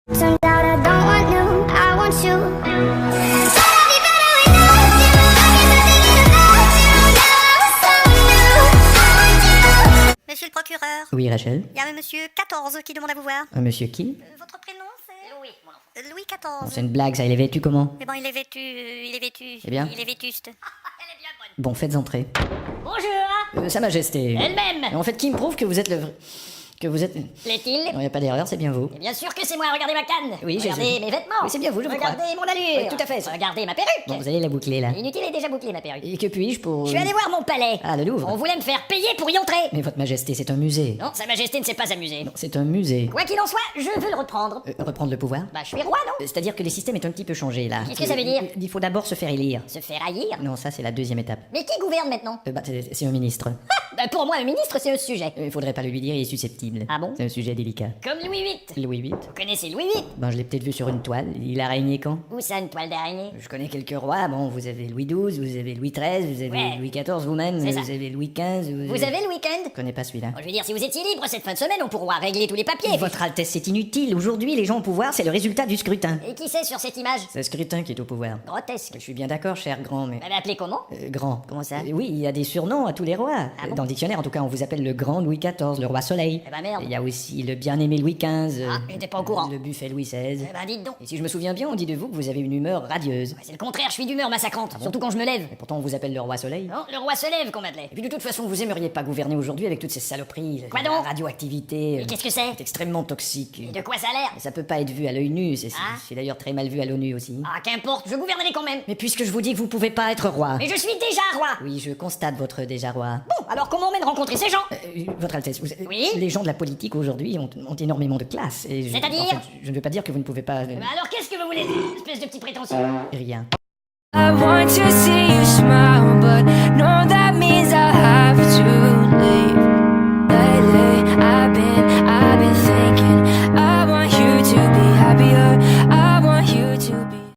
Turns out I don't want you, I want you. Monsieur le procureur, Oui, Rachel. il y a un monsieur 14 qui demande à vous voir. Un monsieur qui? Votre prénom c'est Louis, mon enfant. Louis Bon, 14. c'est une blague, ça. Il est vêtu comment? Mais bon, il est vêtu, il est vêtu. Eh bien Il est vétuste. Bon, faites entrer. Bonjour, Sa Majesté. elle-même. En fait, qui me prouve que vous êtes le vrai... Que vous êtes... L'est-il? Non, y a pas d'erreur, c'est bien vous. Et bien sûr que c'est moi, regardez ma canne. Oui, j'ai regardez vu. mes vêtements. Oui, c'est bien vous, je vous crois. Regardez mon allure. Oui, tout à fait. Regardez ma perruque. Bon, vous allez la boucler, là. Inutile, elle est déjà bouclée ma perruque. Et que puis-je pour... Je suis allé voir mon palais. Ah, le Louvre. On voulait me faire payer pour y entrer. Mais votre Majesté, c'est un musée. Non, Sa Majesté ne s'est pas amusée. Non, c'est un musée. Quoi qu'il en soit, je veux le reprendre. Reprendre le pouvoir? Bah, je suis roi, non? C'est-à-dire que les systèmes est un petit peu changé, là. Qu'est-ce que ça veut dire? Il faut d'abord se faire élire. Se faire haïr? Non, ça, c'est la deuxième étape. Mais qui gouverne maintenant? C'est un ministre. Bah, pour moi, un ministre, c'est un sujet. Il faudrait pas le lui dire, il est susceptible. Ah bon? C'est un sujet délicat. Comme Louis VIII. Louis VIII? Vous connaissez Louis VIII? Ben, je l'ai peut-être vu sur une toile. Il a régné quand? Où ça, une toile d'araignée? Je connais quelques rois. Bon, vous avez Louis XII, vous avez Louis XIII, vous avez Ouais. Louis XIV vous-même, C'est ça. vous avez Louis XV. Vous avez le week-end? Je connais pas celui-là. Bon, je veux dire, si vous étiez libre cette fin de semaine, on pourra régler tous les papiers. Votre Altesse, c'est inutile. Aujourd'hui, les gens au pouvoir, c'est le résultat du scrutin. Et qui c'est sur cette image? C'est le scrutin qui est au pouvoir. Grotesque. Je suis bien d'accord, cher grand, mais... Vous l'avez appelé comment? Grand. Comment ça? Oui, il y a des surnoms à tous les rois. Ah bon? Dans le dictionnaire, en tout cas, on vous appelle le grand Louis XIV, le roi soleil. Eh ben merde. Il y a aussi le bien-aimé Louis XV. Ah, j'étais pas au courant. Le buffet Louis XVI. Eh ben dites donc. Et si je me souviens bien, on dit de vous que vous avez une humeur radieuse. Ouais, c'est le contraire, je suis d'humeur massacrante. Surtout quand je me lève. Et pourtant, on vous appelle le roi soleil. Non, le roi se lève qu'on m'appelait. Et puis de toute façon, vous aimeriez pas gouverner aujourd'hui avec toutes ces saloperies. Quoi la donc? radioactivité. Et qu'est-ce que c'est? C'est extrêmement toxique. Et de quoi ça a l'air? Et ça peut pas être vu à l'œil nu. Ah. C'est d'ailleurs très mal vu à l'ONU aussi. Ah, qu'importe, je gouvernerai quand même. Mais puisque je vous dis que vous pouvez pas être roi. Mais je suis déjà roi. Oui, je constate votre déjà roi. Bon, alors comment on m'aine rencontrer ces gens? Votre Altesse, Oui? les gens de la politique aujourd'hui ont énormément de classe. Et C'est-à-dire? en fait, je ne veux pas dire que vous ne pouvez pas... Bah alors qu'est-ce que vous voulez dire, espèce de petit prétentieux? Rien. I want to see you smile, but no